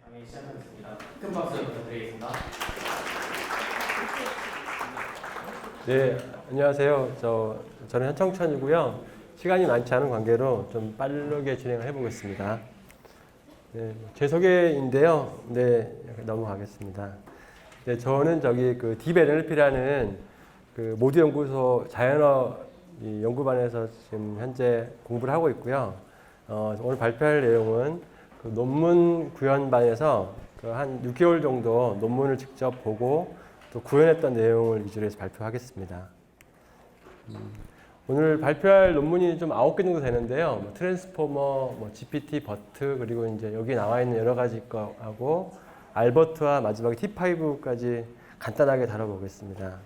강의 시작하겠습니다. 큰 박수 부탁드리겠습니다. 네, 안녕하세요. 저는 현청천이고요. 시간이 많지 않은 관계로 좀 빠르게 진행을 해보겠습니다. 네, 제 소개인데요. 네, 넘어가겠습니다. 네, 저는 그 DeepNLP라는 그 모두 연구소 자연어 연구반에서 지금 현재 공부를 하고 있고요. 오늘 발표할 내용은 그 논문 구현반에서 그 한 6개월 정도 논문을 직접 보고 또 구현했던 내용을 위주로 해서 발표하겠습니다. 오늘 발표할 논문이 좀 9개 정도 되는데요. 트랜스포머, GPT, 버트, 그리고 이제 여기 나와 있는 여러 가지 거하고 알버트와 마지막에 T5까지 간단하게 다뤄보겠습니다.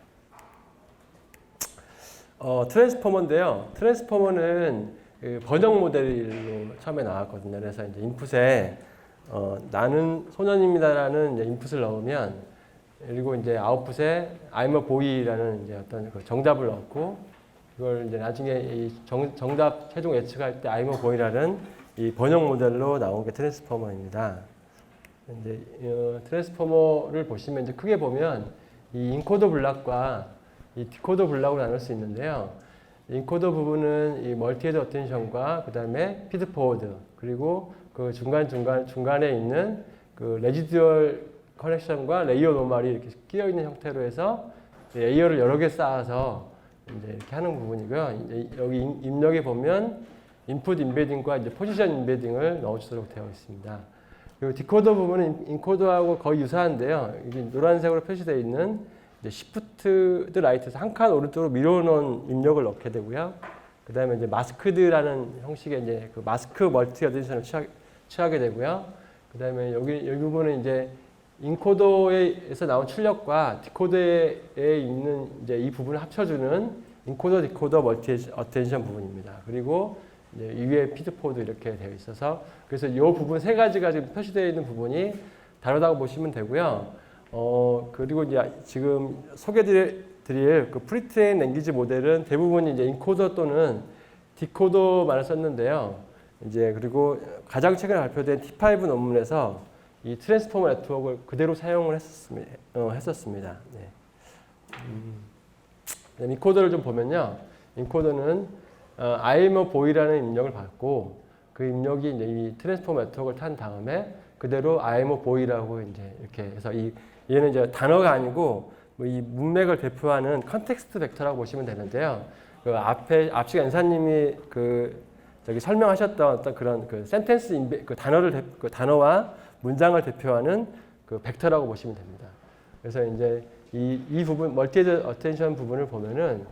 트랜스포머인데요. 트랜스포머는 그 번역 모델로 처음에 나왔거든요. 그래서 이제 인풋에 나는 소년입니다라는 이제 인풋을 넣으면, 그리고 이제 아웃풋에 I'm a boy라는 이제 어떤 그 정답을 넣고, 그걸 이제 나중에 이 정답 최종 예측할 때 I'm a boy라는 이 번역 모델로 나온 게 트랜스포머입니다. 이제 트랜스포머를 보시면 이제 크게 보면 이 인코더 블락과 이 디코더 블락으로 나눌 수 있는데요. 인코더 부분은 이 멀티헤드 어텐션과 그 다음에 피드 포워드, 그리고 그 중간에 있는 그 레지듀얼 커넥션과 레이어 노멀이 이렇게 끼어 있는 형태로 해서 레이어를 여러 개 쌓아서 이제 이렇게 하는 부분이고요. 이제 여기 입력에 보면 인풋 인베딩과 이제 포지션 인베딩을 넣어주도록 되어 있습니다. 그리고 디코더 부분은 인코더하고 거의 유사한데요. 이게 노란색으로 표시되어 있는 이제 Shift Right에서 한 칸 오른쪽으로 밀어놓은 입력을 넣게 되고요. 그 다음에 이제 마스크드라는 형식의 이제 그 마스크 멀티 어텐션을 취하게 되고요. 그 다음에 여기 부분은 이제 인코더에서 나온 출력과 디코더에 있는 이제 이 부분을 합쳐주는 인코더 디코더 멀티 어텐션 부분입니다. 그리고 이제 위에 피드포드 이렇게 되어 있어서, 그래서 이 부분 세 가지가 지금 표시되어 있는 부분이 다르다고 보시면 되고요. 그리고 이제 지금 소개드릴 그 프리트레인 랭귀지 모델은 대부분 이제 인코더 또는 디코더만을 썼는데요. 이제 그리고 가장 최근에 발표된 T5 논문에서 이 트랜스포머 네트워크를 그대로 사용을 했었습니다. 네. 인코더를 좀 보면요. 인코더는 I'm a boy라는 입력을 받고, 그 입력이 이제 이 트랜스포머 네트워크를 탄 다음에 그대로 I'm a boy라고 이제 이렇게 해서 얘는 이제 단어가 아니고 뭐 이 문맥을 대표하는 컨텍스트 벡터라고 보시면 되는데요. 그 앞시간 연사님이 저기 설명하셨던 어떤 그런 그 센텐스 그 단어와 문장을 대표하는 그 벡터라고 보시면 됩니다. 그래서 이제 이 부분 멀티헤드 어텐션 부분을 보면은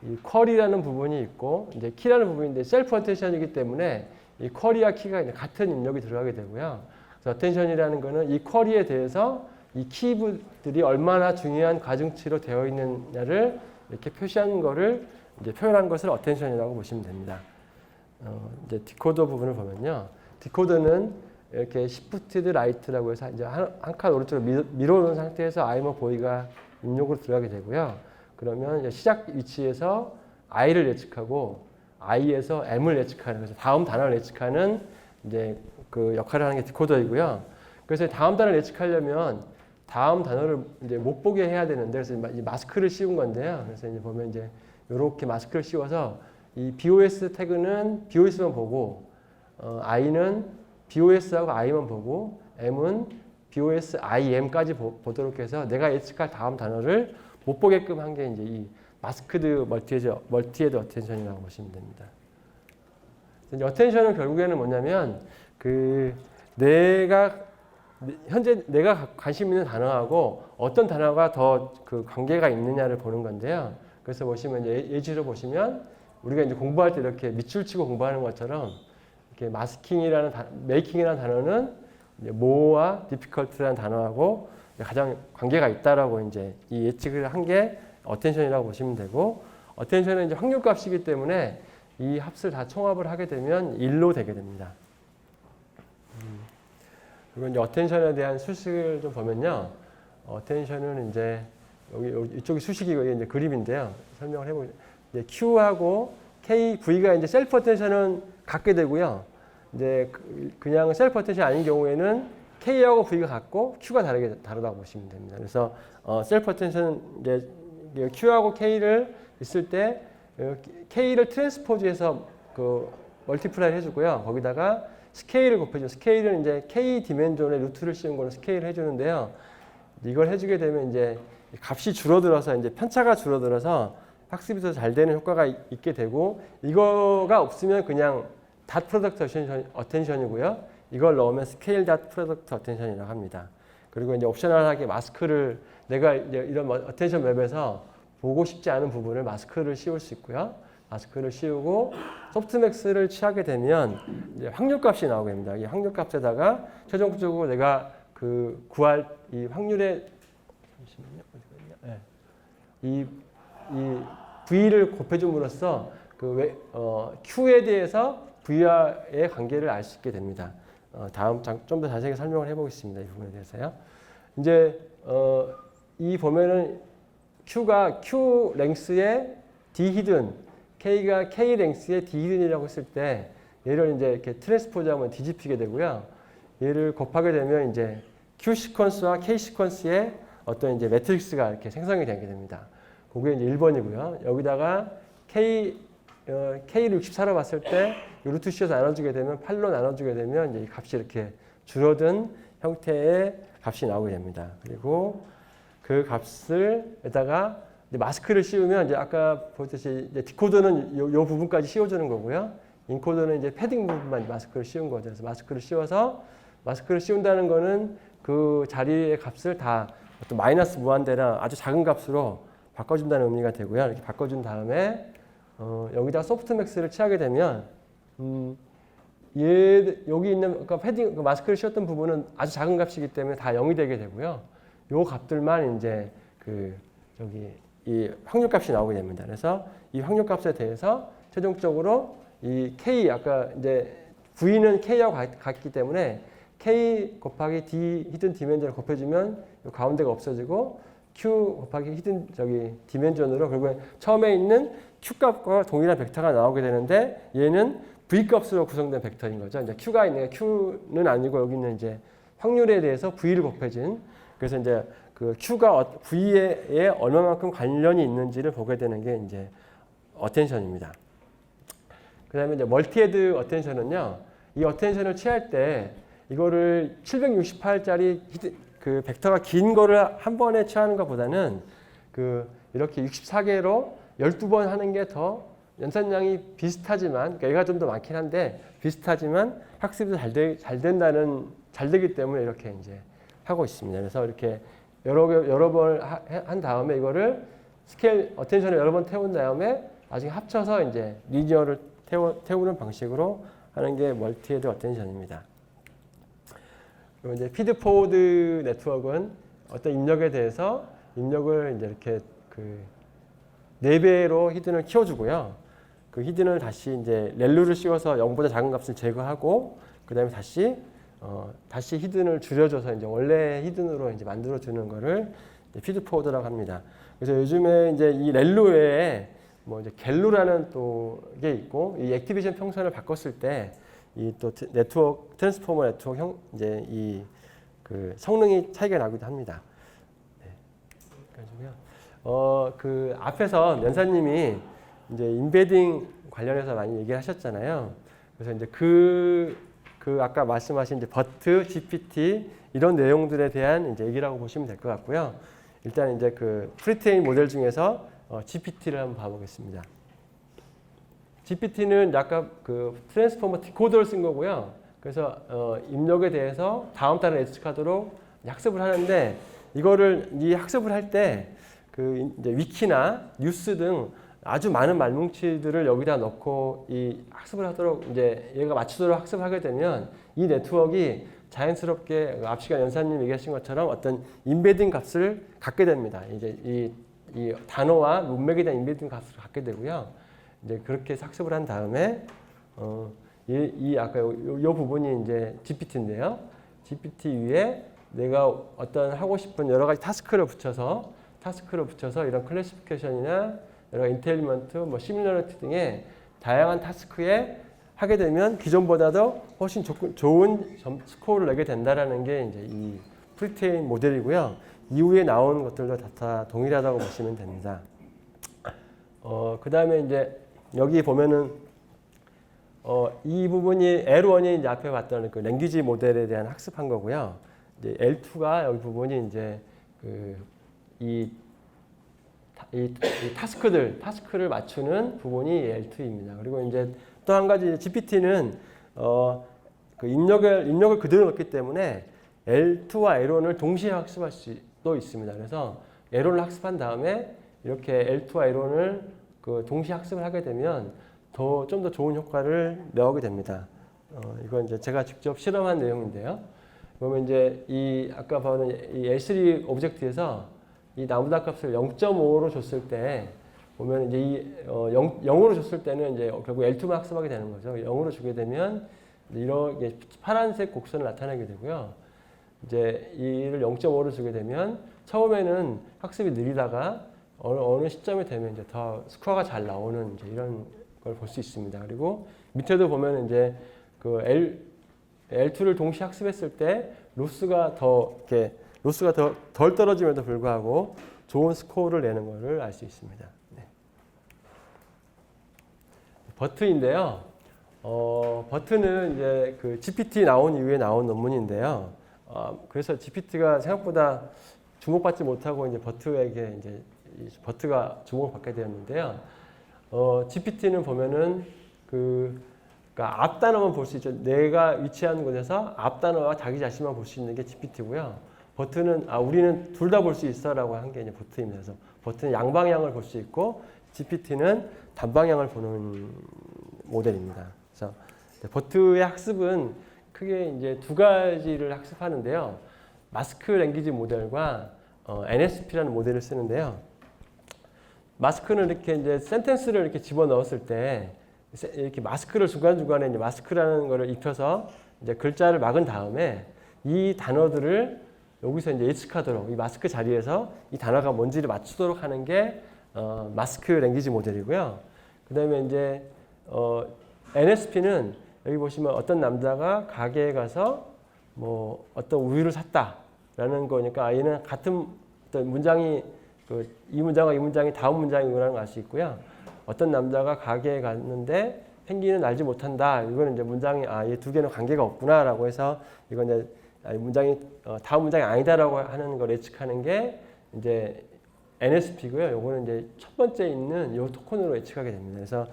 이 쿼리라는 부분이 있고 이제 키라는 부분인데 셀프 어텐션이기 때문에 이 쿼리와 키가 이제 같은 입력이 들어가게 되고요. 그래서 어텐션이라는 거는 이 쿼리에 대해서 이 키들이 얼마나 중요한 가중치로 되어 있느냐를 이렇게 표시하는 거를 이제 표현한 것을 어텐션이라고 보시면 됩니다. 이제 디코더 부분을 보면요. 디코더는 이렇게 Shift Right라고 해서 이제 한 칸 오른쪽으로 밀어놓은 상태에서 I'm a boy가 입력으로 들어가게 되고요. 그러면 이제 시작 위치에서 I를 예측하고 I에서 M을 예측하는, 그래서 다음 단어를 예측하는 이제 그 역할을 하는 게 디코더이고요. 그래서 다음 단어를 예측하려면 다음 단어를 이제 못 보게 해야 되는데, 그래서 이 마스크를 씌운 건데요. 그래서 이제 보면 이제 이렇게 마스크를 씌워서 이 BOS 태그는 BOS만 보고, I는 BOS하고 I만 보고, M은 BOS, IM까지 보도록 해서 내가 예측할 다음 단어를 못 보게끔 한 게 이제 이 마스크드 멀티헤드 어텐션이라고 보시면 됩니다. 어텐션은 결국에는 뭐냐면 현재 내가 관심 있는 단어하고 어떤 단어가 더 그 관계가 있느냐를 보는 건데요. 그래서 보시면 예시로 보시면 우리가 이제 공부할 때 이렇게 밑줄 치고 공부하는 것처럼 이렇게 메이킹이라는 단어는 이제 more와 difficult라는 단어하고 가장 관계가 있다라고 이제 이 예측을 한 게 어텐션이라고 보시면 되고, 어텐션은 이제 확률값이기 때문에 이 합을 다 총합을 하게 되면 1로 되게 됩니다. 그리고 이제 어텐션에 대한 수식을 좀 보면요. 어텐션은 이제 이쪽이 수식이고 이제 그림인데요. 설명을 해보면 이제 Q하고 K, V가 이제 셀프 어텐션은 같게 되고요. 이제 그냥 셀프 어텐션 아닌 경우에는 K하고 V가 같고 Q가 다르다고 보시면 됩니다. 그래서 셀프 어텐션 이제 Q하고 K를 있을 때 K를 트랜스포즈해서 그 멀티플라이 해주고요. 거기다가 스케일을 곱해줘. 스케일은 이제 K 디멘전의 루트를 씌운 거는 스케일을 해주는데요. 이걸 해주게 되면 이제 값이 줄어들어서 이제 편차가 줄어들어서 학습이 더 잘 되는 효과가 있게 되고, 이거가 없으면 그냥 닷 프로덕트 어텐션이고요. 이걸 넣으면 스케일 닷 프로덕트 어텐션이라고 합니다. 그리고 이제 옵셔널하게 마스크를 내가 이제 이런 어텐션 맵에서 보고 싶지 않은 부분을 마스크를 씌울 수 있고요. 마스크를 씌우고 소프트맥스를 취하게 되면 이제 확률값이 나오게 됩니다. 이 확률값에다가 최종적으로 내가 그 구할 이 확률의 잠시만요. 이 V를 곱해줌으로써 그 Q에 대해서 V와의 관계를 알 수 있게 됩니다. 다음 장 좀 더 자세하게 설명을 해보겠습니다. 이 부분에 대해서요. 이제 이 보면은 Q가 Q 랭스의 D 히든, K가 K 랭스의 D 히든이라고 했을 때 얘를 이제 이렇게 트랜스포즈하면 뒤집히게 되고요. 얘를 곱하게 되면 이제 Q 시퀀스와 K 시퀀스의 어떤 이제 매트릭스가 이렇게 생성이 되게 됩니다. 그게 이제 1번이고요. 여기다가 K를 64로 봤을 때 루트 씌워서 나눠주게 되면 8로 나눠주게 되면 이제 이 값이 이렇게 줄어든 형태의 값이 나오게 됩니다. 그리고 그 값을에다가 마스크를 씌우면 이제 아까 보듯이 이제 디코더는 요 부분까지 씌워주는 거고요. 인코더는 이제 패딩 부분만 마스크를 씌운 거죠. 그래서 마스크를 씌워서 마스크를 씌운다는 거는 그 자리의 값을 다 어떤 마이너스 무한대나 아주 작은 값으로 바꿔준다는 의미가 되고요. 이렇게 바꿔준 다음에 여기다 소프트맥스를 취하게 되면 여기 있는 그러니까 패딩 그 마스크를 씌웠던 부분은 아주 작은 값이기 때문에 다 0이 되게 되고요. 요 값들만 이제 그 여기 이 확률값이 나오게 됩니다. 그래서 이 확률값에 대해서 최종적으로 이 K 아까 이제 V는 K하고 같기 때문에 K 곱하기 D 히든 디멘전을 곱해주면 이 가운데가 없어지고 Q 곱하기 히든 저기 디멘전으로 결국에 처음에 있는 Q 값과 동일한 벡터가 나오게 되는데 얘는 V 값으로 구성된 벡터인 거죠. 이제 Q가 있는 Q는 아니고 여기 있는 이제 확률에 대해서 V를 곱해진, 그래서 이제 그 Q가 V에 얼마만큼 관련이 있는지를 보게 되는 게 이제 어텐션입니다. 그다음에 이제 멀티헤드 어텐션은요, 이 어텐션을 취할 때 이거를 768짜리 그 벡터가 긴 거를 한 번에 취하는 것보다는 그 이렇게 64개로 12번 하는 게 더 연산량이 비슷하지만, 그러니까 얘가 좀 더 많긴 한데 비슷하지만 학습이 잘 되기 때문에 이렇게 이제 하고 있습니다. 그래서 이렇게 여러 번 한 다음에 이거를 스케일 어텐션을 여러 번 태운 다음에 나중에 합쳐서 이제 리니어를 태우는 방식으로 하는 게 멀티헤드 어텐션입니다. 그리고 이제 피드 포워드 네트워크는 어떤 입력에 대해서 입력을 이제 이렇게 그 4배로 히든을 키워주고요. 그 히든을 다시 이제 렐루를 씌워서 0보다 작은 값을 제거하고 그다음에 다시 히든을 줄여줘서 이제 원래 히든으로 이제 만들어주는 거를 피드 포워드라고 합니다. 그래서 요즘에 이제 이 렐루 외에 뭐 이제 갤루라는 또 게 있고, 이 액티베이션 평선을 바꿨을 때 이 또 네트워크 트랜스포머 네트워크 이제 이 그 성능이 차이가 나기도 합니다. 네. 그래가지고요. 그 앞에서 연사님이 이제 인베딩 관련해서 많이 얘기를 하셨잖아요. 그래서 이제 그 아까 말씀하신 이제 버트, GPT 이런 내용들에 대한 이제 얘기라고 보시면 될 것 같고요. 일단 이제 그 프리트레인 모델 중에서 GPT를 한번 봐보겠습니다. GPT는 아까 그 트랜스포머 디코더를 쓴 거고요. 그래서 입력에 대해서 다음 달에 예측하도록 학습을 하는데, 이거를 이 학습을 할 때 그 이제 위키나 뉴스 등 아주 많은 말뭉치들을 여기다 넣고 이 학습을 하도록 이제 얘가 맞추도록 학습을 하게 되면 이 네트워크가 자연스럽게 앞 시간 연사님 얘기하신 것처럼 어떤 인베딩 값을 갖게 됩니다. 이제 이 단어와 문맥에 대한 인베딩 값을 갖게 되고요. 이제 그렇게 해서 학습을 한 다음에 이 아까 요 부분이 이제 GPT인데요. GPT 위에 내가 어떤 하고 싶은 여러 가지 타스크를 붙여서 이런 클래시피케이션이나 여러 인텔리먼트, 뭐 시뮬러리티 등의 다양한 타스크에 하게 되면 기존보다도 훨씬 좋은 스코어를 내게 된다라는 게 이제 이 프리트레인 모델이고요. 이후에 나온 것들도 다 동일하다고 보시면 됩니다. 그 다음에 이제 여기 보면은 이 부분이 L1이 이제 앞에 봤던 그 랭귀지 모델에 대한 학습한 거고요. 이제 L2가 여기 부분이 이제 이 타스크를 맞추는 부분이 L2입니다. 그리고 이제 또 한 가지 GPT는 그 입력을 그대로 넣기 때문에 L2와 L1을 동시에 학습할 수도 있습니다. 그래서 L1을 학습한 다음에 이렇게 L2와 L1을 그 동시에 학습을 하게 되면 좀 더 좋은 효과를 내오게 됩니다. 이건 이제 제가 직접 실험한 내용인데요. 그러면 이제 이 아까 보는 이 L3 오브젝트에서 이 나무다 값을 0.5로 줬을 때 보면 이제 이 0으로 줬을 때는 이제 결국 L2만 학습하게 되는 거죠. 0으로 주게 되면 이렇게 파란색 곡선을 나타내게 되고요. 이제 이를 0.5로 주게 되면 처음에는 학습이 느리다가 어느 시점이 되면 이제 더 스코어가 잘 나오는 이제 이런 걸 볼 수 있습니다. 그리고 밑에도 보면 이제 그 L2를 동시에 학습했을 때 로스가 덜 떨어짐에도 불구하고 좋은 스코어를 내는 것을 알 수 있습니다. 네. 버트인데요. 버트는 이제 그 GPT 나온 이후에 나온 논문인데요. 그래서 GPT가 생각보다 주목받지 못하고 이제 버트에게 이제 버트가 주목을 받게 되었는데요. GPT는 보면은 그러니까 앞 단어만 볼 수 있죠. 내가 위치하는 곳에서 앞 단어와 자기 자신만 볼 수 있는 게 GPT고요. 버트는 우리는 둘 다 볼 수 있어라고 한 게 이제 버트입니다. 그래서 버트는 양방향을 볼 수 있고 GPT는 단방향을 보는 모델입니다. 그래서 버트의 학습은 크게 이제 두 가지를 학습하는데요. 마스크 랭귀지 모델과 NSP라는 모델을 쓰는데요. 마스크는 이렇게 이제 센텐스를 이렇게 집어 넣었을 때 이렇게 마스크를 중간중간에 이제 마스크라는 거를 입혀서 이제 글자를 막은 다음에 이 단어들을 여기서 이제 예측하도록 이 마스크 자리에서 이 단어가 뭔지를 맞추도록 하는 게 마스크 랭귀지 모델이고요. 그다음에 이제 NSP는 여기 보시면 어떤 남자가 가게에 가서 뭐 어떤 우유를 샀다라는 거니까 얘는 같은 어떤 문장이 이 문장과 이 문장이 다음 문장이라는 걸 알 수 있고요. 어떤 남자가 가게에 갔는데 펭귄은 알지 못한다. 이거는 이제 문장이 이 두 개는 관계가 없구나라고 해서 이건 이제 문장이 다음 문장이 아니다라고 하는 걸 예측하는 게 이제 NSP고요. 요거는 이제 첫 번째 있는 요 토큰으로 예측하게 됩니다.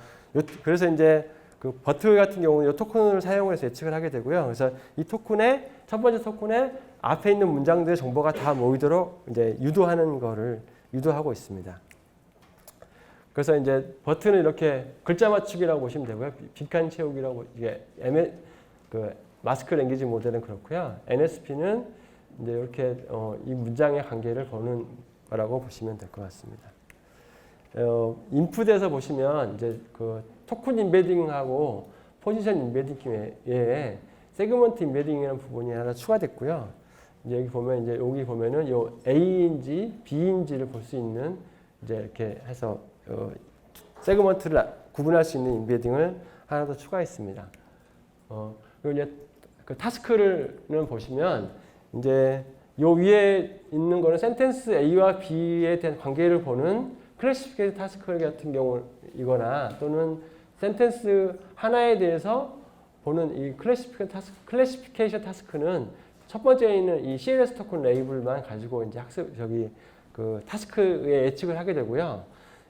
그래서 이제 그 버트 같은 경우는 이 토큰을 사용해서 예측을 하게 되고요. 그래서 이 토큰의 첫 번째 토큰에 앞에 있는 문장들의 정보가 다 모이도록 이제 유도하고 있습니다. 그래서 이제 버트는 이렇게 글자 맞추기라고 보시면 되고요. 빈칸 채우기라고 이게 마스크 랭귀지 모델은 그렇고요. NSP는 이제 이렇게 이 문장의 관계를 보는 거라고 보시면 될 것 같습니다. 인풋에서 보시면 이제 그 토큰 인베딩하고 포지션 인베딩 외에 세그먼트 인베딩이라는 부분이 하나 추가됐고요. 이제 여기 보면은 요 A인지 B인지를 볼 수 있는 이제 이렇게 해서 세그먼트를 구분할 수 있는 인베딩을 하나 더 추가했습니다. 그리고 이제 그 타스크는 보시면 이제 요 위에 있는 거는 센텐스 A와 B에 대한 관계를 보는 클래시피케이션 타스크 같은 경우이거나 또는 센텐스 하나에 대해서 보는 이 클래시피케이션 타스크는 첫 번째에 있는 이 CLS 토큰 레이블만 가지고 이제 그 타스크에 예측을 하게 되고요.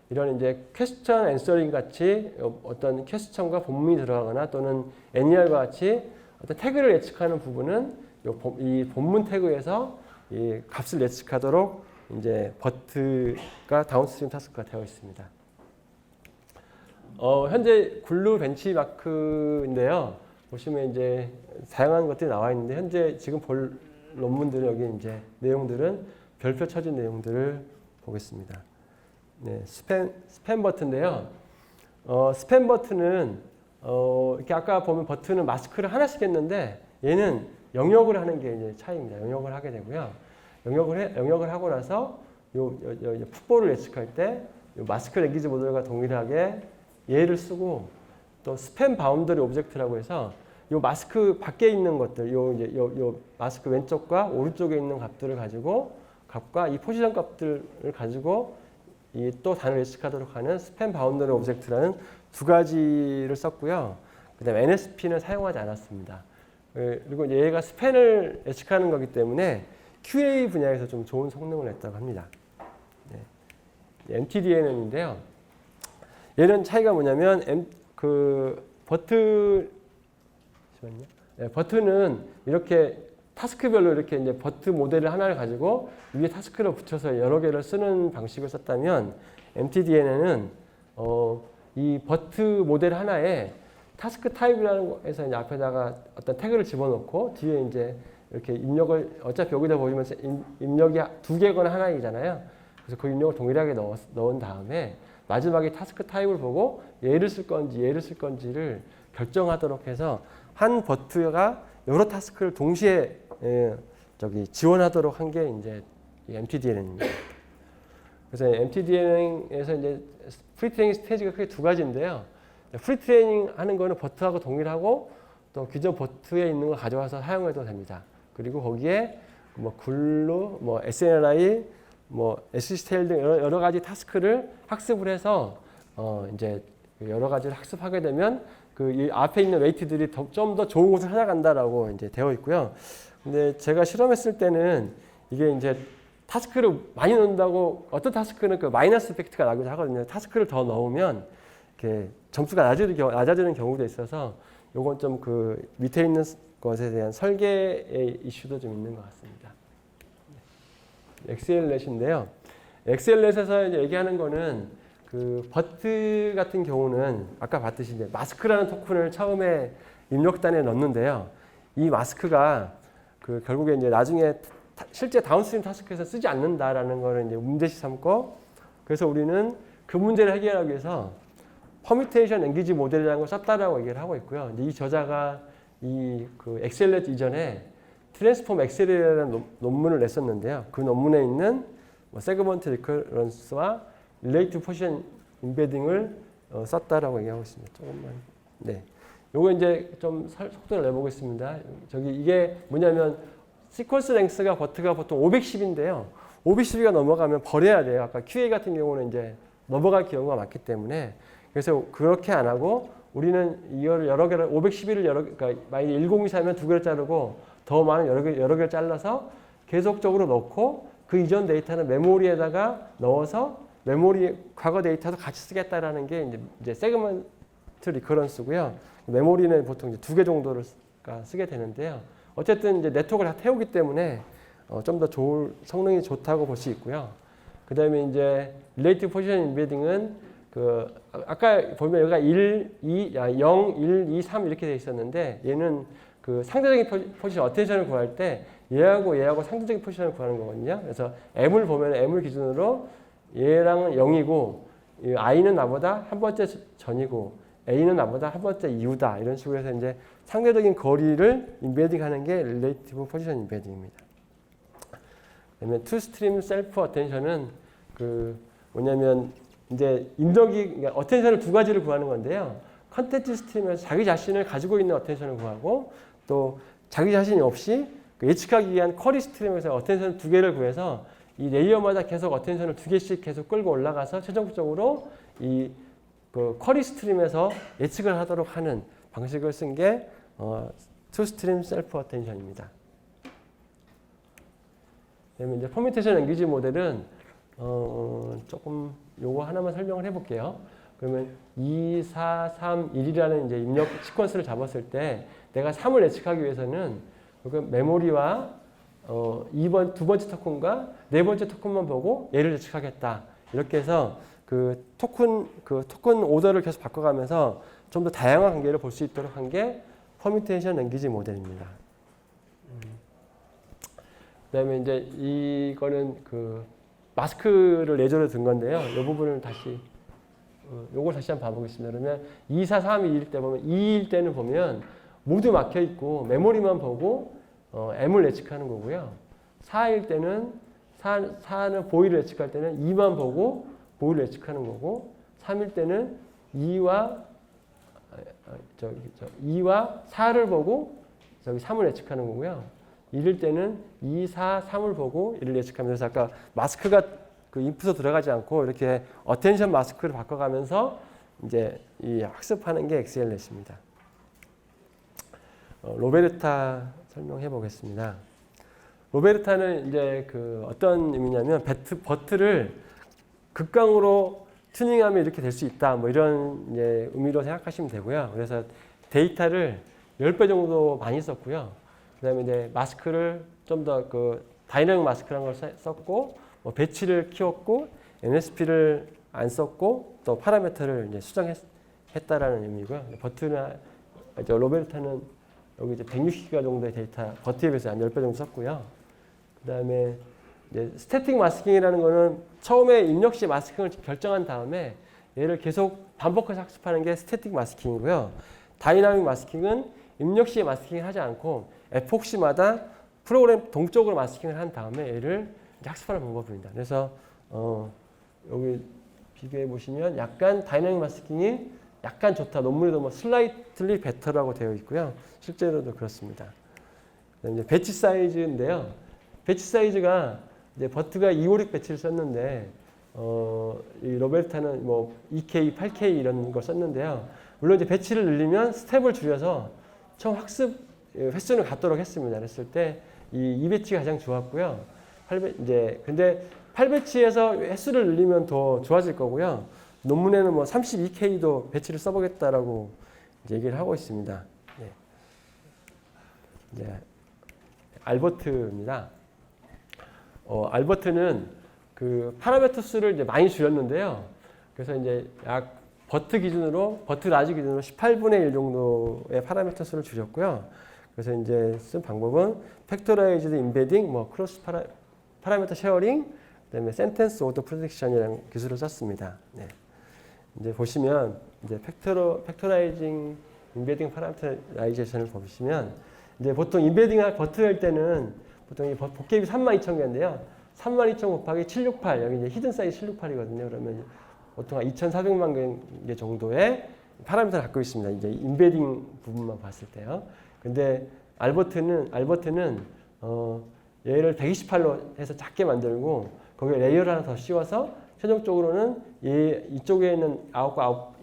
이런 이제 퀘스천 앤서링 같이 어떤 퀘스천과 본문이 들어가거나 또는 NER과 같이 어떤 태그를 예측하는 부분은 이 본문 태그에서 이 값을 예측하도록 이제 버트가 다운스트림 타스크가 되어 있습니다. 현재 글루 벤치마크인데요. 보시면 이제 다양한 것들이 나와 있는데 현재 지금 볼 논문들은 여기 이제 내용들은 별표 쳐진 내용들을 보겠습니다. 네, 스팸 버튼인데요. 스팸 버튼은 이렇게 아까 보면 버튼은 마스크를 하나씩 했는데 얘는 영역을 하는 게 이제 차이입니다. 영역을 하게 되고요. 영역을 하고 나서 요 풋볼을 예측할 때 요 마스크 랭귀지 모델과 동일하게 얘를 쓰고 또 스팸 바운더리 오브젝트라고 해서 요 마스크 밖에 있는 것들, 요 마스크 왼쪽과 오른쪽에 있는 값들을 가지고 값과 이 포지션 값들을 가지고 이 또 단어를 예측하도록 하는 스팸 바운더리 오브젝트라는 두 가지를 썼고요. 그다음에 NSP는 사용하지 않았습니다. 그리고 얘가 스팬을 예측하는 거기 때문에 QA 분야에서 좀 좋은 성능을 냈다고 합니다. 네. MTDN인데요. 얘는 차이가 뭐냐면 버튼은 이렇게 타스크별로 이렇게 이제 버튼 모델을 하나를 가지고 위에 타스크를 붙여서 여러 개를 쓰는 방식을 썼다면 MTDN에는 이 버튼 모델 하나에 타스크 타입이라는 거에서 이제 앞에다가 어떤 태그를 집어넣고 뒤에 이제 이렇게 입력을 어차피 여기다 보시면 입력이 두 개거나 하나이잖아요. 그래서 그 입력을 동일하게 넣은 다음에 마지막에 타스크 타입을 보고 얘를 쓸 건지를 결정하도록 해서 한 버트가 여러 타스크를 동시에 지원하도록 한 게 이제 MTDN입니다. 그래서 MTDN에서 이제 프리트레이닝 스테이지가 크게 두 가지인데요. 프리트레이닝 하는 거는 버트하고 동일하고 또 기존 버트에 있는 걸 가져와서 사용해도 됩니다. 그리고 거기에 뭐 글루, 뭐 SNRI, 뭐 SCTL 등 여러 가지 타스크를 학습을 해서 이제 여러 가지를 학습하게 되면 이 앞에 있는 웨이트들이 좀 더 좋은 곳을 찾아간다라고 이제 되어 있고요. 근데 제가 실험했을 때는 이게 이제 타스크를 많이 넣는다고 어떤 타스크는 그 마이너스 이펙트가 나기도 하거든요. 타스크를 더 넣으면 이렇게 점수가 낮아지는 경우도 있어서 요건 좀 그 밑에 있는 것에 대한 설계의 이슈도 좀 있는 것 같습니다. 엑셀렛인데요. 엑셀렛에서 이제 얘기하는 거는 그 버트 같은 경우는 아까 봤듯이 이제 마스크라는 토큰을 처음에 입력단에 넣는데요. 이 마스크가 그 결국에 이제 나중에 실제 다운스트림 타스크에서 쓰지 않는다라는 거를 이제 문제시 삼고 그래서 우리는 그 문제를 해결하기 위해서 퍼뮤테이션 랭귀지 모델이라는 걸 썼다라고 얘기를 하고 있고요. 이 저자가 그 엑셀렛 이전에 트랜스폼 엑셀이라는 논문을 냈었는데요. 그 논문에 있는 세그먼트 리커런스와 릴레이티브 포지션 임베딩을 썼다라고 얘기하고 있습니다. 조금만. 네. 요거 이제 좀 속도를 내보겠습니다. 이게 뭐냐면 시퀀스 랭스가 버트가 보통 510인데요. 510이 넘어가면 버려야 돼요. 아까 QA 같은 경우는 이제 넘어갈 경우가 많기 때문에 그래서 그렇게 안 하고 우리는 이걸 여러 개를 511을 그러니까 만약에 1024면 두 개를 자르고 더 많은 여러 개를 잘라서 계속적으로 넣고 그 이전 데이터는 메모리에다가 넣어서 메모리 과거 데이터도 같이 쓰겠다라는 게 이제 세그먼트 리커런스고요. 메모리는 보통 이제 2개 정도를 쓰게 되는데요. 어쨌든 이제 네트워크를 다 태우기 때문에 좀 더 성능이 좋다고 볼 수 있고요. 그 다음에 이제 릴레이티브 포지션 임베딩은 아까 보면 여기가 0, 1, 2, 3 이렇게 돼 있었는데 얘는 그 상대적인 포지션 어텐션을 구할 때 얘하고 상대적인 포지션을 구하는 거거든요. 그래서 M을 보면 M을 기준으로 얘랑은 0이고 I는 나보다 한 번째 전이고 A는 나보다 한 번째 이후다. 이런 식으로 해서 이제 상대적인 거리를 임베딩하는 게 릴레이티브 포지션 임베딩입니다. 그다음에 투 스트림 셀프 어텐션은 뭐냐면 이제 그러니까 어텐션을 두 가지를 구하는 건데요. 컨텐츠 스트림에서 자기 자신을 가지고 있는 어텐션을 구하고 또 자기 자신이 없이 예측하기 위한 쿼리 스트림에서 어텐션 두 개를 구해서 이 레이어마다 계속 어텐션을 두 개씩 계속 끌고 올라가서 최종적으로 그 쿼리 스트림에서 예측을 하도록 하는 방식을 쓴 게 투 스트림 셀프 어텐션입니다. 그다음에 이제 퍼뮤테이션 랭귀지 모델은 조금 요거 하나만 설명을 해볼게요. 그러면 2, 4, 3, 1이라는 이제 입력 시퀀스를 잡았을 때 내가 3을 예측하기 위해서는 메모리와 두 번째 토큰과 네 번째 토큰만 보고 얘를 예측하겠다. 이렇게 해서 그 토큰 오더를 계속 바꿔가면서 좀 더 다양한 관계를 볼 수 있도록 한 게 퍼뮤테이션 랭귀지 모델입니다. 그다음에 이제 이거는 그 마스크를 예제로 든 건데요. 이 부분을 요걸 다시 한번 봐보겠습니다. 그러면 2, 4, 3, 2일 때 보면 2일 때는 보면 모두 막혀 있고 메모리만 보고 M을 예측하는 거고요. 4일 때는 4는 보이를 예측할 때는 2만 보고 보이를 예측하는 거고 3일 때는 2와 2와 4를 보고 저기 3을 예측하는 거고요. 이럴 때는 2, 4, 3을 보고 이를 예측하면서 아까 마스크가 그 인풋으로 들어가지 않고 이렇게 어텐션 마스크를 바꿔가면서 이제 이 학습하는 게 엑셀넷입니다. 로베르타 설명해 보겠습니다. 로베르타는 이제 그 어떤 의미냐면 버트를 극강으로 튜닝하면 이렇게 될 수 있다. 뭐 이런 이제 의미로 생각하시면 되고요. 그래서 데이터를 10배 정도 많이 썼고요. 그다음에 이제 마스크를 좀 더 그 다이내믹 마스크라는 걸 썼고 뭐 배치를 키웠고 NSP를 안 썼고 또 파라미터를 이제 수정했다라는 의미고요. 버트나 이제 로베르타는 여기 이제 160기가 정도의 데이터 버트에 비해서 한 10배 정도 썼고요. 그다음에 이제 스태틱 마스킹이라는 거는 처음에 입력 시 마스킹을 결정한 다음에 얘를 계속 반복해서 학습하는 게 스태틱 마스킹이고요. 다이나믹 마스킹은 입력 시에 마스킹을 하지 않고 에폭시마다 프로그램 동적으로 마스킹을 한 다음에 얘를 이제 학습하는 방법입니다. 그래서 여기 비교해 보시면 약간 다이나믹 마스킹이 약간 좋다. 논문에도 뭐 슬라이틀리 베터라고 되어 있고요. 실제로도 그렇습니다. 그다음에 이제 배치 사이즈인데요. 배치 사이즈가 이제 버트가 256 배치를 썼는데 이 로베르타는 뭐 2K, 8K 이런 걸 썼는데요. 물론 이제 배치를 늘리면 스텝을 줄여서 총 학습 횟수를 갖도록 했습니다. 그랬을 때 이 배치가 가장 좋았고요. 근데 8배치에서 횟수를 늘리면 더 좋아질 거고요. 논문에는 뭐 32K도 배치를 써보겠다라고 얘기를 하고 있습니다. 네. 알버트입니다. 알버트는 그 파라미터 수를 이제 많이 줄였는데요. 그래서 이제 버트 라지 기준으로 18분의 1 정도의 파라미터 수를 줄였고요. 그래서 이제 쓴 방법은 팩토라이즈드 임베딩, 뭐 크로스 파라미터 쉐어링, 그다음에 센텐스 오토 프로젝션이라는 기술을 썼습니다. 네. 이제 보시면 이제 팩토라이징 임베딩 파라미터라이제이션을 보시면 이제 보통 임베딩 버트 할 때는 보통 이 복잡이 32,000개인데요. 32,000 곱하기 768 여기 이제 히든 사이즈 768이거든요. 그러면 보통 한 2,400만 개 정도의 파라미터를 갖고 있습니다. 이제 임베딩 부분만 봤을 때요. 근데 알버트는 얘를 128로 해서 작게 만들고 거기에 레이어를 하나 더 씌워서 최종적으로는 이쪽에 있는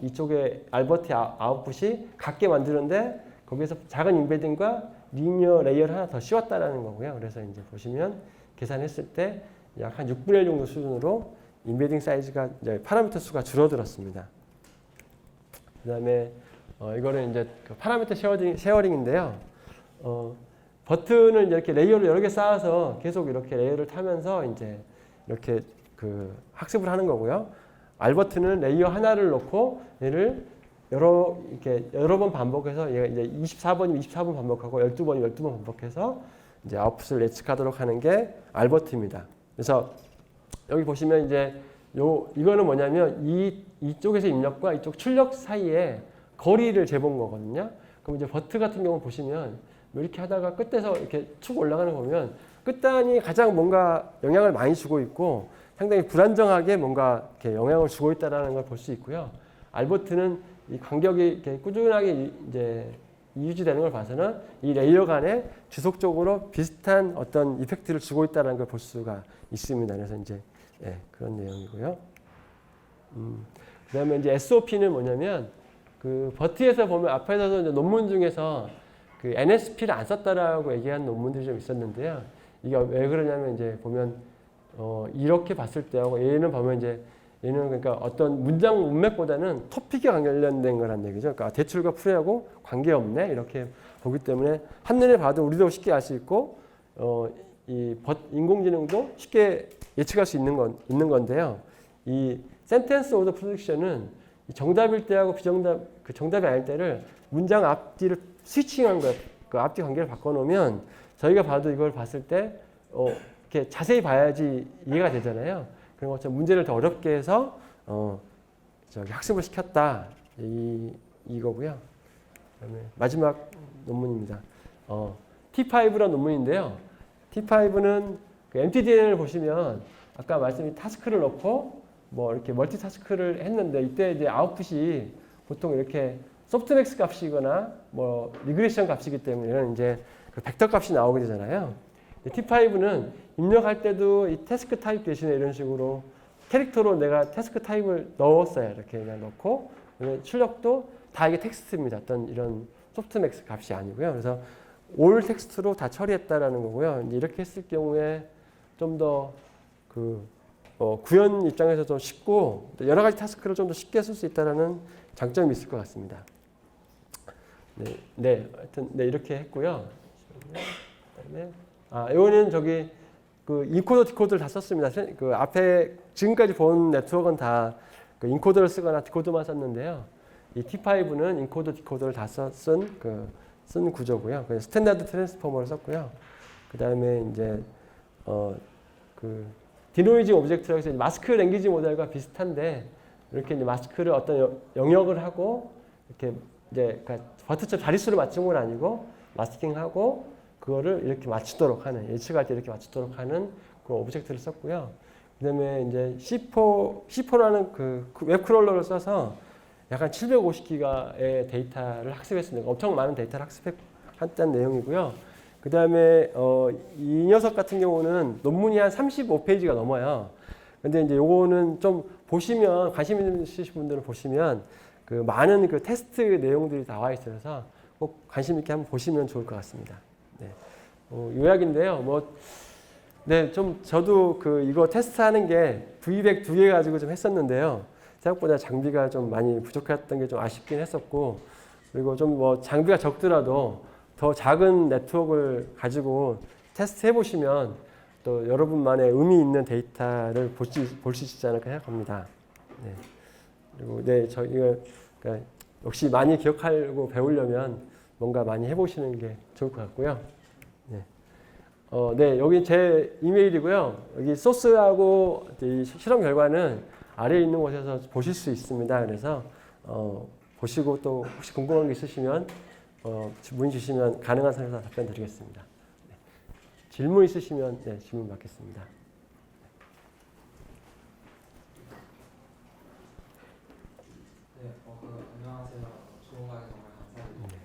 이쪽에 알버트 아웃풋이 같게 만드는데 거기에서 작은 임베딩과 리니어 레이어를 하나 더 씌웠다라는 거고요. 그래서 이제 보시면 계산했을 때 약 한 6분의 1 정도 수준으로 임베딩 사이즈가 이제 파라미터 수가 줄어들었습니다. 그다음에 이거는 이제 그 파라미터 쉐어링인데요. 버튼을 이렇게 레이어를 여러 개 쌓아서 계속 이렇게 레이어를 타면서 이제 이렇게 그 학습을 하는 거고요. 알버트는 레이어 하나를 놓고 얘를 여러 번 반복해서 얘가 이제 24번이면 24번 반복하고 12번이면 12번 반복해서 이제 아웃풋을 예측하도록 하는 게 알버트입니다. 그래서 여기 보시면 이제 이거는 뭐냐면 이쪽에서 입력과 이쪽 출력 사이에 거리를 재본 거거든요. 그럼 이제 버트 같은 경우 보시면 이렇게 하다가 끝에서 이렇게 쭉 올라가는 거 보면 끝단이 가장 뭔가 영향을 많이 주고 있고 상당히 불안정하게 뭔가 이렇게 영향을 주고 있다라는 걸 볼 수 있고요. 알버트는 이 간격이 이렇게 꾸준하게 이제 유지되는 걸 봐서는 이 레이어 간에 지속적으로 비슷한 어떤 이펙트를 주고 있다는 걸 볼 수가 있습니다. 그래서 이제 그런 내용이고요. 그다음에 이제 SOP는 뭐냐면 그 버트에서 보면 앞에서 이제 논문 중에서 그 NSP를 안 썼다라고 얘기한 논문들이 좀 있었는데요. 이게 왜 그러냐면 이제 보면 이렇게 봤을 때하고 얘는 보면 이제 얘는 그러니까 어떤 문장 문맥보다는 토픽에 관련된 거란 얘기죠. 그러니까 대출과 풀이하고 관계없네 이렇게 보기 때문에 한눈에 봐도 우리도 쉽게 알 수 있고 인공지능도 쉽게 예측할 수 있는 건데요. 이 센텐스 오더 프로젝션은 정답일 때하고 그 정답이 아닐 때를 문장 앞뒤를 스위칭한 거예요. 그 앞뒤 관계를 바꿔놓으면 저희가 봐도 이걸 봤을 때 이렇게 자세히 봐야지 이해가 되잖아요. 그런 것처럼 문제를 더 어렵게 해서 학습을 시켰다 이거고요. 그다음에 마지막 논문입니다. T5라는 논문인데요. T5는 그 mtdn을 보시면 아까 말씀드린 타스크를 넣고 뭐 이렇게 멀티타스크를 했는데 이때 이제 아웃풋이 보통 이렇게 소프트맥스 값이거나 뭐 리그레션 값이기 때문에 이런 이제 그 벡터 값이 나오게 되잖아요. T5는 입력할 때도 이 태스크 타입 대신에 이런 식으로 캐릭터로 내가 태스크 타입을 넣었어요. 이렇게 그냥 넣고 출력도 다 이게 텍스트입니다. 어떤 이런 소프트맥스 값이 아니고요. 그래서 올 텍스트로 다 처리했다라는 거고요. 이제 이렇게 했을 경우에 좀 더 그 구현 입장에서 좀 쉽고 여러 가지 타스크를 좀 더 쉽게 쓸 수 있다라는 장점이 있을 것 같습니다. 네, 하여튼 네 이렇게 했고요. 그다음에 이거는 저기 그 인코더 디코더를 다 썼습니다. 그 앞에 지금까지 본 네트워크는 다 그 인코더를 쓰거나 디코더만 썼는데요. 이 T5는 인코더 디코더를 다 쓴 구조고요. 그래서 스탠다드 트랜스포머를 썼고요. 그다음에 이제 그 디노이징 오브젝트라고 해서 마스크 랭귀지 모델과 비슷한데 이렇게 이제 마스크를 어떤 영역을 하고 이렇게 이제 그러니까 버튼처럼 자릿수를 맞춘 건 아니고 마스킹하고 그거를 이렇게 맞추도록 하는 예측할 때 이렇게 맞추도록 하는 그런 오브젝트를 썼고요. 그다음에 이제 C4라는 그 웹크롤러를 써서 약간 750기가의 데이터를 학습했습니다. 엄청 많은 데이터를 학습했다는 내용이고요. 그 다음에 이 녀석 같은 경우는 논문이 한 35페이지가 넘어요. 근데 이제 요거는 좀 보시면 관심 있으신 분들은 보시면 그 많은 그 테스트 내용들이 나와 있어서 꼭 관심 있게 한번 보시면 좋을 것 같습니다. 네. 요약인데요. 네, 좀 저도 그 이거 테스트하는 게 V100 두 개 가지고 좀 했었는데요. 생각보다 장비가 좀 많이 부족했던 게 좀 아쉽긴 했었고, 그리고 좀 뭐 장비가 적더라도 더 작은 네트워크를 가지고 테스트 해보시면 또 여러분만의 의미 있는 데이터를 볼 수 있지 않을까 생각합니다. 네. 그리고 네, 저희가 그러니까 역시 많이 기억하고 배우려면 뭔가 많이 해보시는 게 좋을 것 같고요. 네. 네, 여기 제 이메일이고요. 여기 소스하고 이 실험 결과는 아래에 있는 곳에서 보실 수 있습니다. 그래서 보시고 또 혹시 궁금한 게 있으시면 문의 주시면 가능한 선에서 답변 드리겠습니다. 네. 질문 있으시면 네, 질문 받겠습니다. 네, 안녕하세요. 좋은 강의 정말 감사드립니다.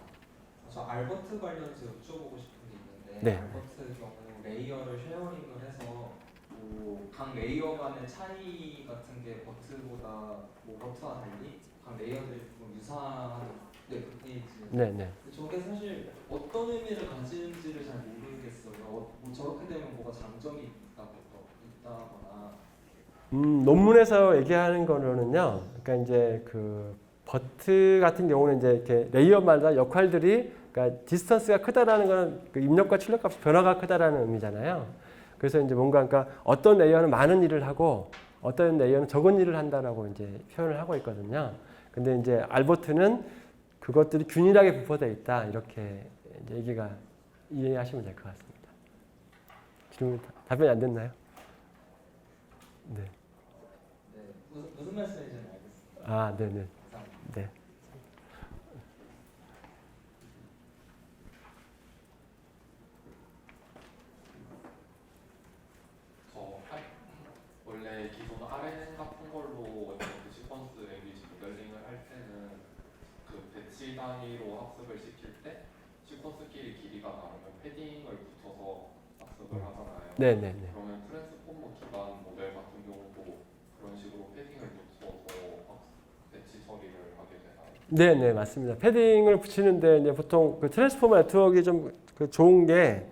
저 알버트 관련해서 여쭤보고 싶은 게 있는데 네. 알버트 경우 레이어를 쉐어링을 해서 각 레이어 간의 차이 같은 게 버트보다 버트와 달리 각 레이어들이 좀 유사한 페이지. 네. 저게 사실 어떤 의미를 가지는지를 잘 모르겠어요. 뭐 저렇게 되면 뭐가 장점이 있다거나. 논문에서 얘기하는 거로는요. 그러니까 이제 그 버트 같은 경우는 이제 이렇게 레이어마다 역할들이 그러니까 디스턴스가 크다라는 건 그 입력과 출력값 변화가 크다라는 의미잖아요. 그래서 이제 뭔가 그러니까 어떤 레이어는 많은 일을 하고 어떤 레이어는 적은 일을 한다라고 이제 표현을 하고 있거든요. 근데 이제 알버트는 그것들이 균일하게 분포되어 있다 이렇게 이제 얘기가 이해하시면 될 것 같습니다. 질문 답변이 안 됐나요? 네. 네, 무슨 말씀인지는 알겠습니다. 네네. 감사합니다. 네. 원래 기존 RN 같은 걸로 그 시퀀스 랭귀지 모델링을 할 때는 그 배치 단위로 학습을 시킬 때 시퀀스끼리 길이가 다르면 패딩을 붙여서 학습을 하잖아요. 네네네. 그러면 트랜스포머 기반 모델 같은 경우도 그런 식으로 패딩을 붙여서 배치 처리를 하게 되나요? 네네 맞습니다. 패딩을 붙이는데 이제 보통 그 트랜스포머 네트워크가 좀 그 좋은 게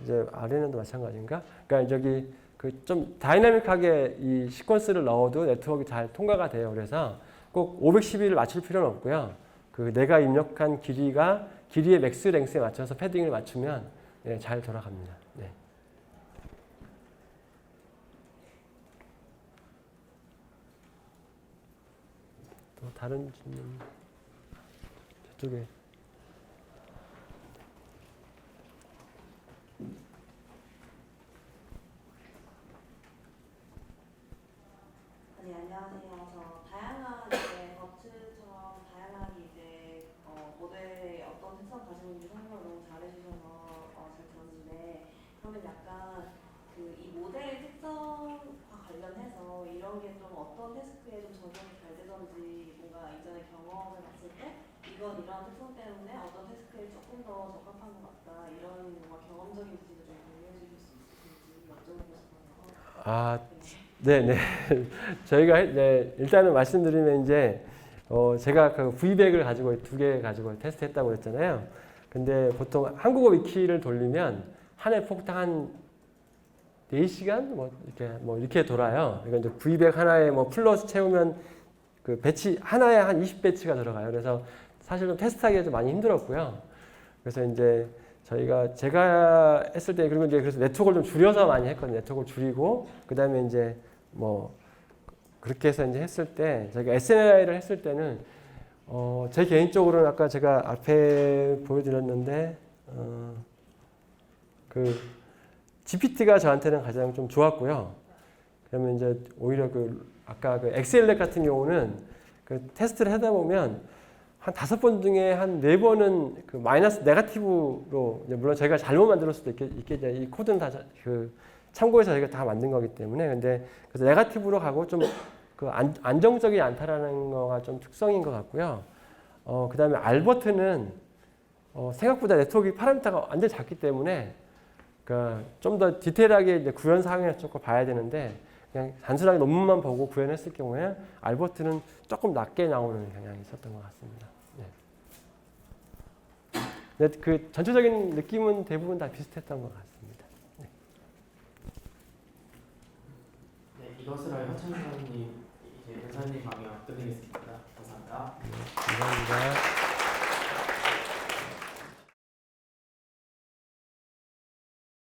이제 RNN도 마찬가지인가? 그러니까 저기 그 좀 다이나믹하게 이 시퀀스를 넣어도 네트워크가 잘 통과가 돼요. 그래서 꼭 512를 맞출 필요는 없고요. 그 내가 입력한 길이의 맥스 랭스에 맞춰서 패딩을 맞추면 네, 잘 돌아갑니다. 네. 또 다른 질문 저쪽에. 네, 안녕하세요. 저 다양한 이제 버트처럼 다양하게 이제 모델의 어떤 특성 가지고 있는지 설명을 너무 잘해주셔서 잘 들었는데 그러면 약간 그 이 모델의 특성과 관련해서 이런 게 좀 어떤 태스크에 좀 적용이 잘 되던지 뭔가 이전에 경험을 봤을 때 이런 특성 때문에 어떤 태스크에 조금 더 적합한 것 같다 이런 뭔가 경험적인 지식을 좀 공유해 주실 수 있으신지 여쭤보고 싶어요. 아, 네네. 저희가 일단은 말씀드리면 이제 제가 그 V백을 가지고 2개 가지고 테스트했다고 그랬잖아요. 근데 보통 한국어 위키를 돌리면 한 해 폭당 한 4시간 이렇게 돌아요. 그러니까 이제 V백 하나에 뭐 플러스 채우면 그 배치 하나에 한 20배치가 들어가요. 그래서 사실 좀 테스트하기가 좀 많이 힘들었고요. 그래서 이제 제가 했을 때 그리고 이제 그래서 네트워크를 좀 줄여서 많이 했거든요. 네트워크를 줄이고 그다음에 이제 뭐 그렇게 해서 이제 했을 때 저희가 SNI를 했을 때는 제 개인적으로는 아까 제가 앞에 보여드렸는데 그 GPT가 저한테는 가장 좀 좋았고요. 그러면 이제 오히려 아까 그 엑셀렉 같은 경우는 그 테스트를 하다 보면 한 5번 중에 한 4번은 그 마이너스 네거티브로 물론 저희가 잘못 만들 수도 있겠죠. 이 코드는 다 참고해서 저희가 다 만든 거기 때문에 근데 그래서 네거티브로 가고 좀 그 안정적이지 않다라는 거가 좀 특성인 것 같고요. 그다음에 알버트는 생각보다 네트워크 파라미터가 완전히 작기 때문에 그러니까 좀 더 디테일하게 이제 구현 사항을 조금 봐야 되는데 그냥 단순하게 논문만 보고 구현했을 경우에 알버트는 조금 낮게 나오는 경향이 있었던 것 같습니다. 네. 근데 그 전체적인 느낌은 대부분 다 비슷했던 것 같습니다. 네. 네, 이것으로 현창 선생님 이제 은사님 강의 끝내겠습니다. 감사합니다. 감사합니다.